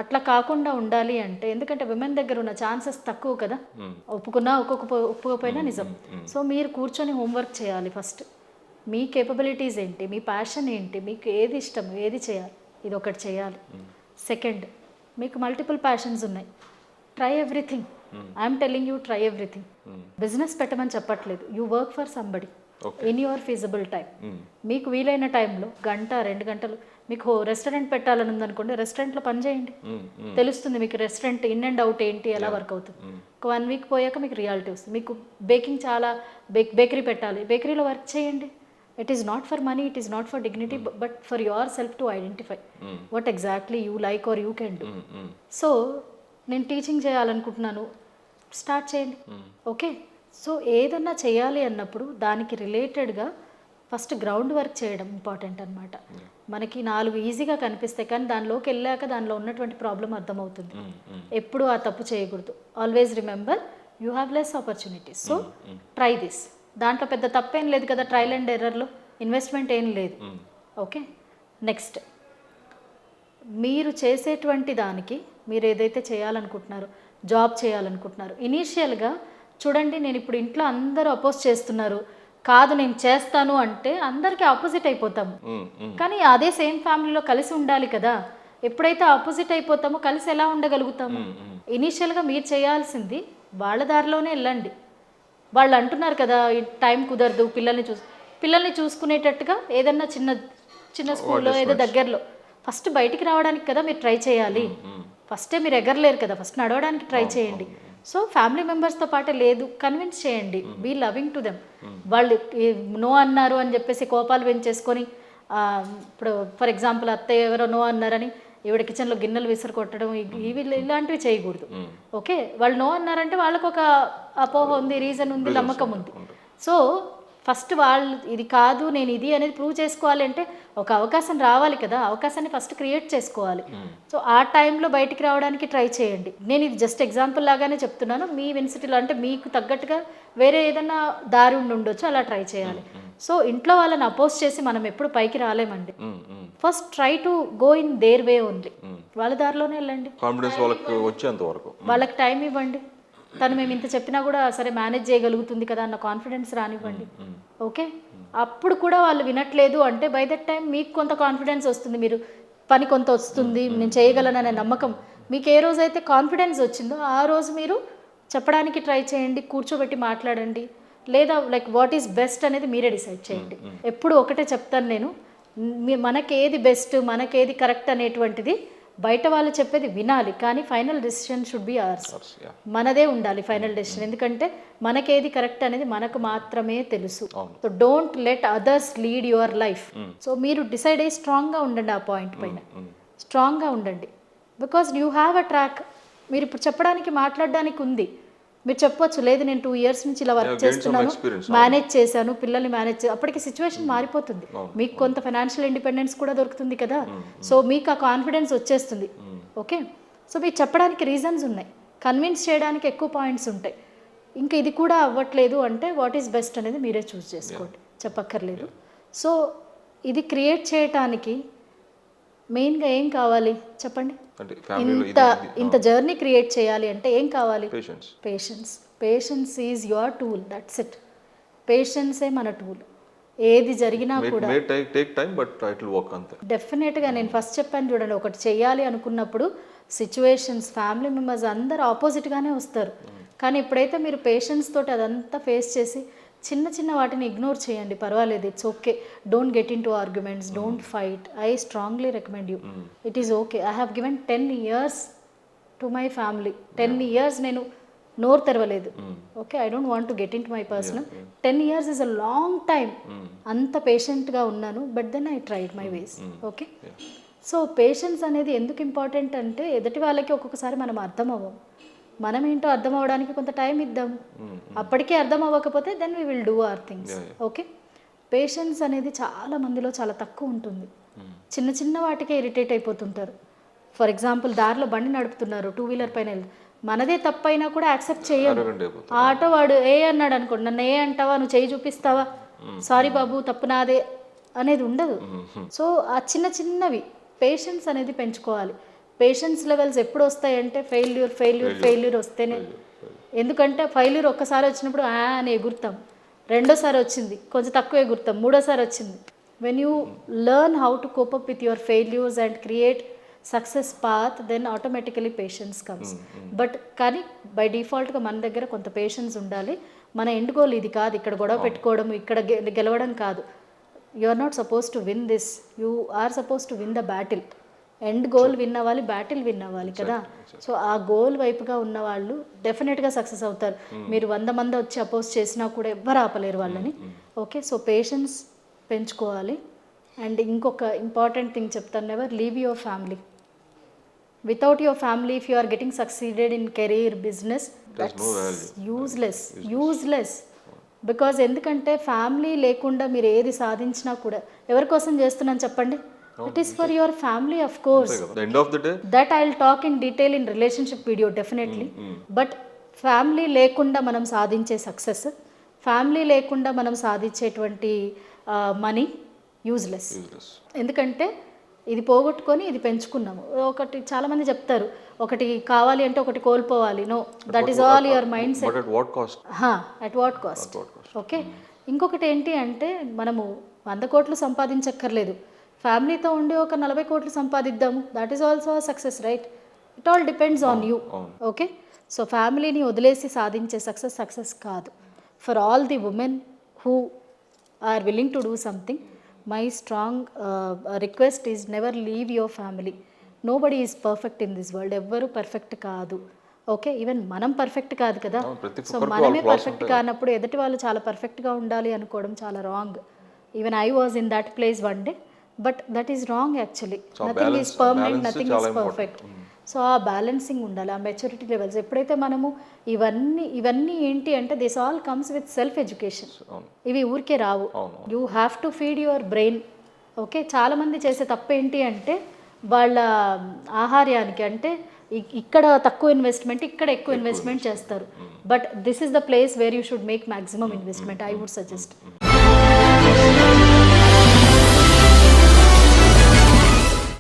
అట్లా కాకుండా ఉండాలి అంటే, ఎందుకంటే విమెన్ దగ్గర ఉన్న ఛాన్సెస్ తక్కువ కదా, ఒప్పుకున్నా ఒప్పుకోకపోయినా నిజం. సో మీరు కూర్చొని హోంవర్క్ చేయాలి ఫస్ట్. మీ కేపబిలిటీస్ ఏంటి, మీ ప్యాషన్ ఏంటి, మీకు ఏది ఇష్టం, ఏది చేయాలి, ఇది ఒకటి చేయాలి. సెకండ్, మీకు మల్టిపుల్ ప్యాషన్స్ ఉన్నాయి, try everything. I'm telling you, try everything. Business పెట్టమని చెప్పట్లేదు, you work for somebody in your feasible time. మీకు వీలైన టైంలో గంట 2 గంటలు, మీకు రెస్టారెంట్ పెట్టాలని ఉందనుకోండి, రెస్టారెంట్లో పని చేయండి, తెలుస్తుంది మీకు రెస్టారెంట్ ఇన్ అండ్ అవుట్ ఏంటి, ఎలా వర్క్ అవుతుంది. ఒక 1 వీక్ పోయాక మీకు రియాలిటీ వస్తుంది. మీకు బేకింగ్ చాలా బేకరీ పెట్టాలి, బేకరీలో వర్క్ చేయండి. It is not for money, it is not for dignity, but for your self to identify what exactly you like or you can do. So నేను టీచింగ్ చేయాలనుకుంటున్నాను, స్టార్ట్ చేయండి. Okay, so ఏదన్నా చేయాలి అన్నప్పుడు దానికి రిలేటెడ్గా ఫస్ట్ గ్రౌండ్ వర్క్ చేయడం important అనమాట. మనకి 4 ఈజీగా కనిపిస్తాయి, కానీ దానిలోకి వెళ్ళాక దానిలో ఉన్నటువంటి ప్రాబ్లం అర్థమవుతుంది. ఎప్పుడు ఆ తప్పు చేయకూడదు. Always remember, you have less opportunities, so try this. దాంట్లో పెద్ద తప్పేం లేదు కదా, ట్రయల్ అండ్ ఎర్రర్లో ఇన్వెస్ట్మెంట్ ఏం లేదు. ఓకే, నెక్స్ట్, మీరు చేసేటువంటి దానికి, మీరు ఏదైతే చేయాలనుకుంటున్నారో, జాబ్ చేయాలనుకుంటున్నారు, ఇనీషియల్గా చూడండి, నేను ఇప్పుడు ఇంట్లో అందరూ అపోజ్ చేస్తున్నారు, కాదు నేను చేస్తాను అంటే అందరికీ ఆపోజిట్ అయిపోతాము. కానీ అదే సేమ్ ఫ్యామిలీలో కలిసి ఉండాలి కదా. ఎప్పుడైతే ఆపోజిట్ అయిపోతామో కలిసి ఎలా ఉండగలుగుతాము? ఇనీషియల్గా మీరు చేయాల్సింది వాళ్ళ దారిలోనే వెళ్ళండి. వాళ్ళు అంటున్నారు కదా, టైం కుదరదు, పిల్లల్ని చూసుకునేటట్టుగా ఏదన్నా చిన్న చిన్న స్కూల్లో ఏదో దగ్గరలో ఫస్ట్ బయటికి రావడానికి కదా మీరు ట్రై చేయాలి. ఫస్టే మీరు ఎగరలేరు కదా, ఫస్ట్ నడవడానికి ట్రై చేయండి. సో ఫ్యామిలీ మెంబర్స్తో పాటే లేదు, కన్విన్స్ చేయండి, బీ లవింగ్ టు దెమ్. వాళ్ళు నో అన్నారు అని చెప్పేసి కోపాలు పెంచేసుకొని, ఇప్పుడు ఫర్ ఎగ్జాంపుల్ అత్తయ్య ఎవరో నో అన్నారని ఈవిడ కిచెన్లో గిన్నెలు విసిరి కొట్టడం, ఇవి ఇలాంటివి చేయకూడదు. ఓకే, వాళ్ళు నో అన్నారంటే వాళ్ళకు ఒక అపోహ ఉంది, రీజన్ ఉంది, నమ్మకం ఉంది. సో ఫస్ట్ వాళ్ళు ఇది కాదు నేను ఇది అనేది ప్రూవ్ చేసుకోవాలి అంటే ఒక అవకాశం రావాలి కదా, అవకాశాన్ని ఫస్ట్ క్రియేట్ చేసుకోవాలి. సో ఆ టైంలో బయటికి రావడానికి ట్రై చేయండి. నేను ఇది జస్ట్ ఎగ్జాంపుల్ లాగానే చెప్తున్నాను. మీ యూనివర్సిటీలో అంటే మీకు తగ్గట్టుగా వేరే ఏదైనా దారి ఉండొచ్చు, అలా ట్రై చేయాలి. సో ఇంట్లో వాళ్ళని అపోజ్ చేసి మనం ఎప్పుడు పైకి రాలేమండి. First try to go in their way only. వాళ్ళ దారిలోనే వెళ్ళండి, కాన్ఫిడెన్స్ వాళ్ళకి వచ్చేంత వరకు వాళ్ళకి టైం ఇవ్వండి. తను మేము ఇంత చెప్పినా కూడా సరే మేనేజ్ చేయగలుగుతుంది కదా అన్న కాన్ఫిడెన్స్ రానివ్వండి. ఓకే, అప్పుడు కూడా వాళ్ళు వినట్లేదు అంటే బై దట్ టైం మీకు కొంత కాన్ఫిడెన్స్ వస్తుంది, మీరు పని కొంత వస్తుంది, నేను చేయగలననే నమ్మకం మీకు ఏ రోజైతే కాన్ఫిడెన్స్ వచ్చిందో ఆ రోజు మీరు చెప్పడానికి ట్రై చేయండి, కూర్చోబెట్టి మాట్లాడండి. లేదా లైక్ వాట్ ఈస్ బెస్ట్ అనేది మీరే డిసైడ్ చేయండి. ఎప్పుడు ఒకటే చెప్తాను నేను, మనకేది బెస్ట్, మనకేది కరెక్ట్ అనేటువంటిది బయట వాళ్ళు చెప్పేది వినాలి, కానీ final decision should be hours. మనదే ఉండాలి ఫైనల్ డెసిషన్, ఎందుకంటే మనకేది కరెక్ట్ అనేది మనకు మాత్రమే తెలుసు. So don't let others lead your life. So మీరు డిసైడ్ అయ్యి స్ట్రాంగ్గా ఉండండి, ఆ పాయింట్ పైన స్ట్రాంగ్గా ఉండండి. Because you have a track. మీరు ఇప్పుడు చెప్పడానికి మాట్లాడడానికి ఉంది, మీరు చెప్పొచ్చు లేదు నేను 2 years నుంచి ఇలా వర్క్ చేస్తున్నాను, మేనేజ్ చేశాను, పిల్లల్ని మేనేజ్ అప్పటికి సిచ్యువేషన్ మారిపోతుంది, మీకు కొంత ఫైనాన్షియల్ ఇండిపెండెన్స్ కూడా దొరుకుతుంది కదా. సో మీకు ఆ కాన్ఫిడెన్స్ వచ్చేస్తుంది. ఓకే, సో మీకు చెప్పడానికి రీజన్స్ ఉన్నాయి, కన్విన్స్ చేయడానికి ఎక్కువ పాయింట్స్ ఉంటాయి. ఇంకా ఇది కూడా అవ్వట్లేదు అంటే వాట్ ఈస్ బెస్ట్ అనేది మీరే చూస్ చేసుకోండి, చెప్పక్కర్లేదు. సో ఇది క్రియేట్ చేయటానికి మెయిన్గా ఏం కావాలి చెప్పండి? ఇంత జర్నీ క్రియేట్ చేయాలి అంటే ఏం కావాలి? Patience is your tool, that's it. పేషెన్సే మన టూల్. ఏది జరిగినా కూడా డెఫినెట్గా నేను ఫస్ట్ చెప్పాను చూడండి, ఒకటి చెయ్యాలి అనుకున్నప్పుడు సిచ్యువేషన్స్, ఫ్యామిలీ మెంబర్స్ అందరు ఆపోజిట్గానే వస్తారు. కానీ ఎప్పుడైతే మీరు పేషెన్స్ తోటి అదంతా ఫేస్ చేసి చిన్న చిన్న వాటిని ఇగ్నోర్ చేయండి, పర్వాలేదు, it's okay, don't get into arguments, don't fight. I strongly recommend you, it is okay. I have given 10 years to my family. 10 years నేను నోరు తెరవలేదు. Okay, I don't want to get into my personal. 10 years is a long time. అంత పేషెంట్గా ఉన్నాను, but then I tried my ways. Okay, so patience అనేది ఎందుకు important అంటే ఎదుటి వాళ్ళకి ఒక్కొక్కసారి మనం అర్థం అవ్వం, మనం ఏంటో అర్థం అవ్వడానికి కొంత టైం ఇద్దాం. అప్పటికే అర్థం అవ్వకపోతే then we will do our things. Okay, patience అనేది చాలా మందిలో చాలా తక్కువ ఉంటుంది. చిన్న చిన్న వాటికే ఇరిటేట్ అయిపోతుంటారు. ఫర్ ఎగ్జాంపుల్ దారిలో బండి నడుపుతున్నారు, 2-wheeler పైన మనదే తప్పైనా కూడా యాక్సెప్ట్ చేయదు. ఆ ఆటో వాడు ఏ అన్నాడు అనుకోండి, నన్ను ఏ అంటావా, నువ్వు చేయి చూపిస్తావా, సారీ బాబు తప్పు నాదే అనేది ఉండదు. సో ఆ చిన్న చిన్నవి పేషెన్స్ అనేది పెంచుకోవాలి. పేషెన్స్ లెవెల్స్ ఎప్పుడు వస్తాయంటే ఫెయిల్యూర్ వస్తేనే. ఎందుకంటే ఫెయిల్యూర్ ఒక్కసారి వచ్చినప్పుడు అని ఎగురుతాం, రెండోసారి వచ్చింది కొంచెం తక్కువ ఎగురుతాం, మూడోసారి వచ్చింది. When you learn how to cope up with your failures and create success path, then automatically patience comes. But కానీ బై డిఫాల్ట్గా మన దగ్గర కొంత పేషెన్స్ ఉండాలి. మన ఎండ్ గోల్ ఇది కాదు, ఇక్కడ గొడవ పెట్టుకోవడం, ఇక్కడ గెలవడం కాదు. You are not suppose to win this, you are suppose to win the battle. End goal win అవ్వాలి, బ్యాటిల్ విన్ అవ్వాలి కదా. సో ఆ గోల్ వైపుగా ఉన్న వాళ్ళు డెఫినెట్గా సక్సెస్ అవుతారు. మీరు 100 మంది వచ్చి అపోజ్ చేసినా కూడా ఎవ్వరు ఆపలేరు వాళ్ళని. ఓకే, సో పేషెన్స్ పెంచుకోవాలి. అండ్ ఇంకొక ఇంపార్టెంట్ థింగ్ చెప్తాను, never leave your family. Without your family if you are getting succeeded in career, business, that's useless. Because ఎందుకంటే ఫ్యామిలీ లేకుండా మీరు ఏది సాధించినా కూడా ఎవరి కోసం చేస్తున్నాను చెప్పండి? It is for your family, of course. That I will talk in detail in relationship video definitely. But family లేకుండా మనం సాధించే సక్సెస్, ఫ్యామిలీ లేకుండా మనం సాధించేటువంటి మనీ యూజ్లెస్. ఎందుకంటే ఇది పోగొట్టుకొని ఇది పెంచుకున్నాము. ఒకటి చాలామంది చెప్తారు, ఒకటి కావాలి అంటే ఒకటి కోల్పోవాలి. No, that is all your mindset. At what cost? Okay, ఇంకొకటి ఏంటి అంటే మనము 100 కోట్లు సంపాదించక్కర్లేదు, ఫ్యామిలీతో ఉండి ఒక 40 కోట్లు సంపాదిద్దాము, that is also success, right? It all depends on you. Okay, so ఫ్యామిలీని వదిలేసి సాధించే సక్సెస్ కాదు. For all the women who are willing to do something, my strong request is never leave your family. Nobody is perfect in this world. ఎవ్వరూ perfect కాదు. Okay, even మనం perfect కాదు కదా. So మనమే పర్ఫెక్ట్ కానప్పుడు ఎదుటి వాళ్ళు చాలా పర్ఫెక్ట్గా ఉండాలి అనుకోవడం చాలా wrong. Even I was in that place one day, but that is wrong actually. Nothing is permanent, nothing is perfect. So ఆ బ్యాలెన్సింగ్ ఉండాలి, ఆ మెచ్యూరిటీ లెవెల్స్. ఎప్పుడైతే మనము ఇవన్నీ ఏంటి అంటే this all comes with self education. ఇవి ఊరికే రావు. You have to feed your brain. Okay, చాలామంది చేసే తప్పు ఏంటి అంటే వాళ్ళ ఆహార్యానికి అంటే ఇక్కడ తక్కువ ఇన్వెస్ట్మెంట్, ఇక్కడ ఎక్కువ ఇన్వెస్ట్మెంట్ చేస్తారు. But this is the place where you should make maximum investment, I would suggest.